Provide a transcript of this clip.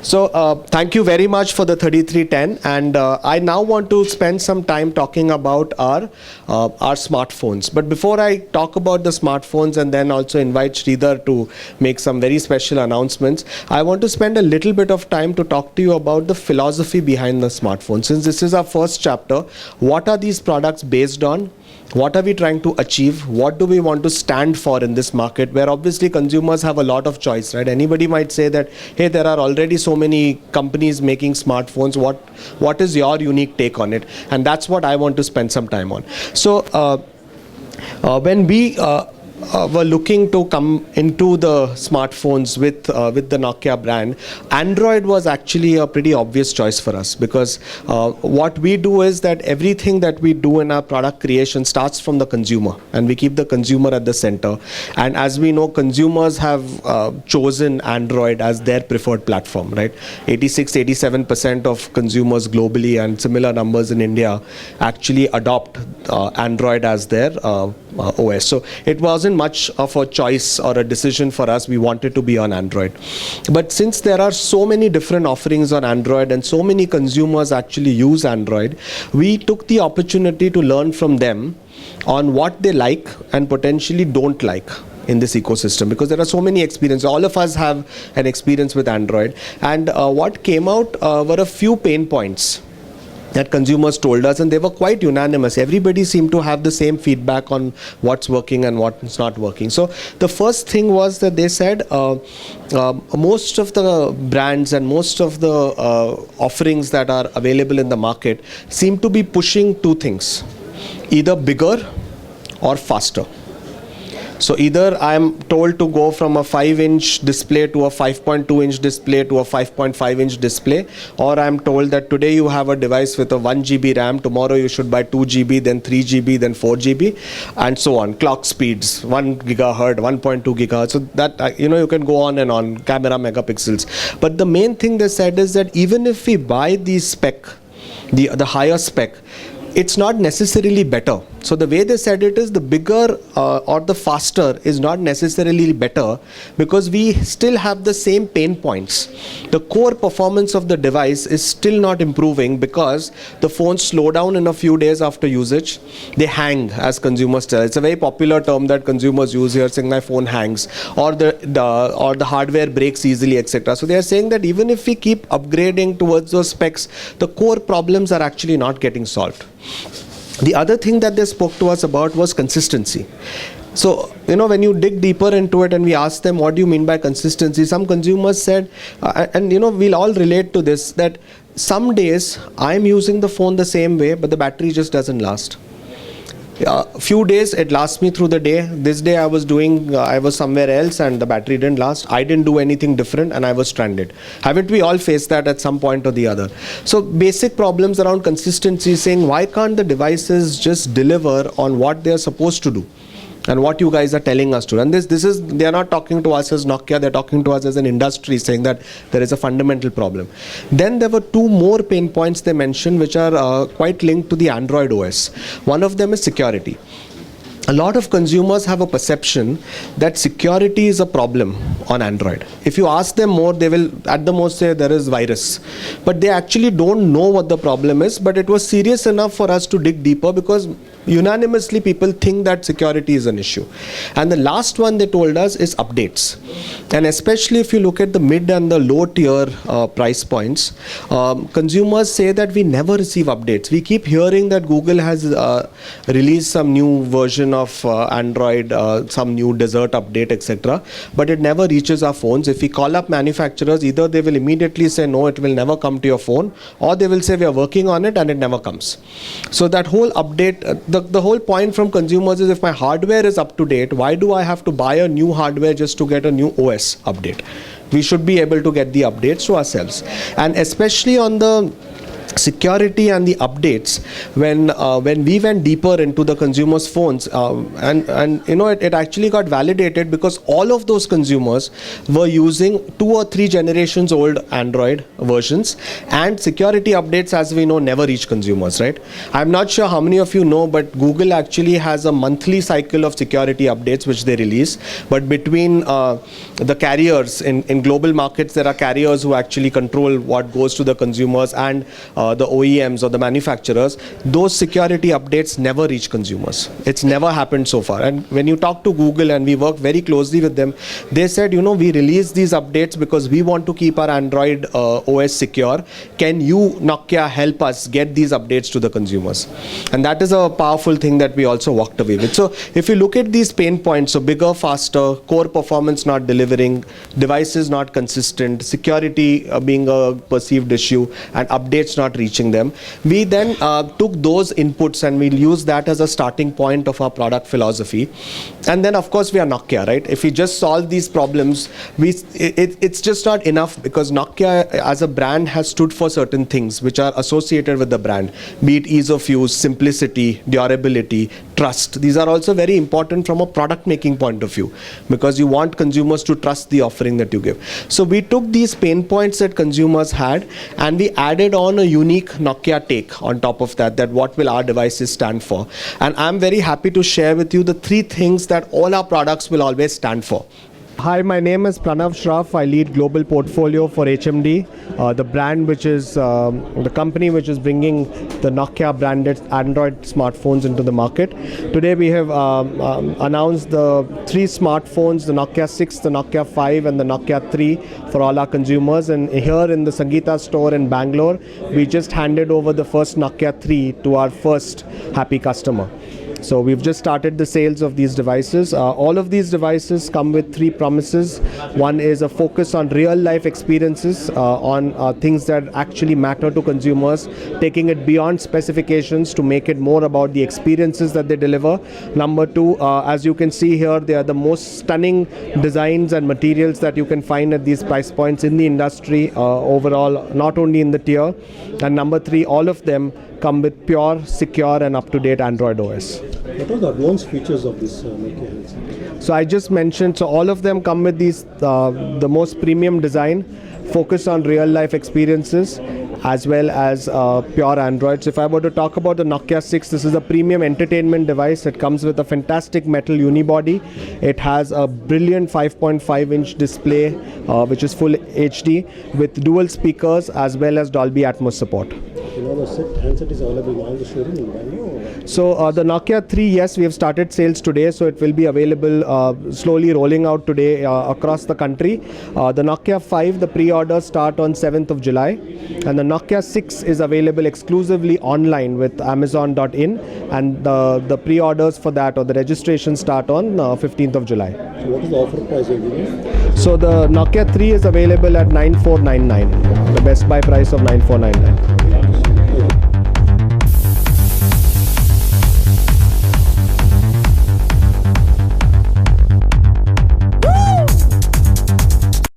So thank you very much for the 3310, and I now want to spend some time talking about our smartphones. But before I talk about the smartphones and then also invite Sridhar to make some very special announcements, I want to spend a little bit of time to talk to you about the philosophy behind the smartphone. Since this is our first chapter, what are these products based on? What are we trying to achieve? What do we want to stand for in this market, where obviously consumers have a lot of choice, right? Anybody might say that, hey, there are already so many companies making smartphones. What is your unique take on it? And that's what I want to spend some time on. So when we were looking to come into the smartphones with the Nokia brand, Android was actually a pretty obvious choice for us, because what we do is that everything that we do in our product creation starts from the consumer, and we keep the consumer at the center. And as we know, consumers have chosen Android as their preferred platform, right? 86-87% of consumers globally, and similar numbers in India, actually adopt Android as their OS. So it wasn't much of a choice or a decision for us. We wanted to be on Android. But since there are so many different offerings on Android and so many consumers actually use Android, we took the opportunity to learn from them on what they like and potentially don't like in this ecosystem, because there are so many experiences. All of us have an experience with Android, and what came out were a few pain points that consumers told us, and they were quite unanimous. Everybody seemed to have the same feedback on what's working and what's not working. So the first thing was that they said most of the brands and most of the offerings that are available in the market seem to be pushing two things: either bigger or faster. So either I'm told to go from a 5-inch display to a 5.2-inch display to a 5.5-inch display, or I'm told that today you have a device with a 1 GB RAM, tomorrow you should buy 2 GB, then 3 GB, then 4 GB, and so on. Clock speeds, 1 gigahertz, 1.2 gigahertz. So that, you can go on and on, camera megapixels. But the main thing they said is that even if we buy the spec, the higher spec, it's not necessarily better. So the way they said it is, the bigger or the faster is not necessarily better, because we still have the same pain points. The core performance of the device is still not improving, because the phones slow down in a few days after usage. They hang, as consumers tell. It's a very popular term that consumers use here, saying my phone hangs, or the hardware breaks easily, etc. So they are saying that even if we keep upgrading towards those specs, the core problems are actually not getting solved. The other thing that they spoke to us about was consistency. So, when you dig deeper into it and we asked them, what do you mean by consistency? Some consumers said, and we'll all relate to this, that some days I'm using the phone the same way, but the battery just doesn't last. A few days it lasts me through the day. This day I was somewhere else and the battery didn't last. I didn't do anything different and I was stranded. Haven't we all faced that at some point or the other? So basic problems around consistency, saying why can't the devices just deliver on what they are supposed to do and what you guys are telling us to. And they are not talking to us as Nokia, they're talking to us as an industry, saying that there is a fundamental problem. Then there were two more pain points they mentioned, which are quite linked to the Android OS. One of them is security. A lot of consumers have a perception that security is a problem on Android. If you ask them more, they will at the most say there is virus. But they actually don't know what the problem is. But it was serious enough for us to dig deeper, because unanimously people think that security is an issue. And the last one they told us is updates. And especially if you look at the mid and the low tier price points, consumers say that we never receive updates. We keep hearing that Google has released some new version of Android, some new dessert update, etc. But it never reaches our phones. If we call up manufacturers, either they will immediately say, no, it will never come to your phone, or they will say, we are working on it, and it never comes. So that whole update, the whole point from consumers is, if my hardware is up to date, why do I have to buy a new hardware just to get a new OS update? We should be able to get the updates to ourselves. And especially on the security and the updates when we went deeper into the consumers' phones, and it actually got validated because all of those consumers were using 2 or 3 generations old Android versions, and security updates, as we know, never reach consumers, right? I'm not sure how many of you know, but Google actually has a monthly cycle of security updates which they release. But between the carriers in global markets, there are carriers who actually control what goes to the consumers, and the OEMs or the manufacturers, those security updates never reach consumers. It's never happened so far. And when you talk to Google, and we work very closely with them, they said, we release these updates because we want to keep our Android OS secure. Can you, Nokia, help us get these updates to the consumers? And that is a powerful thing that we also walked away with. So if you look at these pain points, so bigger, faster, core performance not delivering, devices not consistent, security being a perceived issue, and updates not reaching them, we then took those inputs and we'll use that as a starting point of our product philosophy. And then of course we are Nokia, right? If we just solve these problems, it's just not enough, because Nokia as a brand has stood for certain things which are associated with the brand, be it ease of use, simplicity, durability, trust. These are also very important from a product making point of view, because you want consumers to trust the offering that you give. So we took these pain points that consumers had, and we added on a unique Nokia take on top of that what will our devices stand for. And I'm very happy to share with you the 3 things that all our products will always stand for. Hi, my name is Pranav Shroff. I lead global portfolio for HMD, the brand which is the company which is bringing the Nokia branded Android smartphones into the market. Today we have announced the 3 smartphones, the Nokia 6, the Nokia 5 and the Nokia 3 for all our consumers. And here in the Sangeeta store in Bangalore, we just handed over the first Nokia 3 to our first happy customer. So we've just started the sales of these devices. All of these devices come with 3 promises. One is a focus on real life experiences, on things that actually matter to consumers, taking it beyond specifications to make it more about the experiences that they deliver. Number 2, as you can see here, they are the most stunning designs and materials that you can find at these price points in the industry overall, not only in the tier. And number 3, all of them come with pure, secure and up-to-date Android OS. What are the advanced features of this Nokia handset? So I just mentioned, so all of them come with these, the most premium design, focus on real life experiences, as well as pure Android. So if I were to talk about the Nokia 6, this is a premium entertainment device. It comes with a fantastic metal unibody. It has a brilliant 5.5-inch display, which is full HD, with dual speakers as well as Dolby Atmos support. The handset is available now in the showroom in Bangalore? So the Nokia 3, yes, we have started sales today, so it will be available slowly rolling out today across the country. The Nokia 5, the pre-orders start on 7th of July, and the Nokia 6 is available exclusively online with Amazon.in, and the pre-orders for that, or the registration, start on 15th of July. So what is the offer price you're giving? So the Nokia 3 is available at 9499, the Best Buy price of 9499.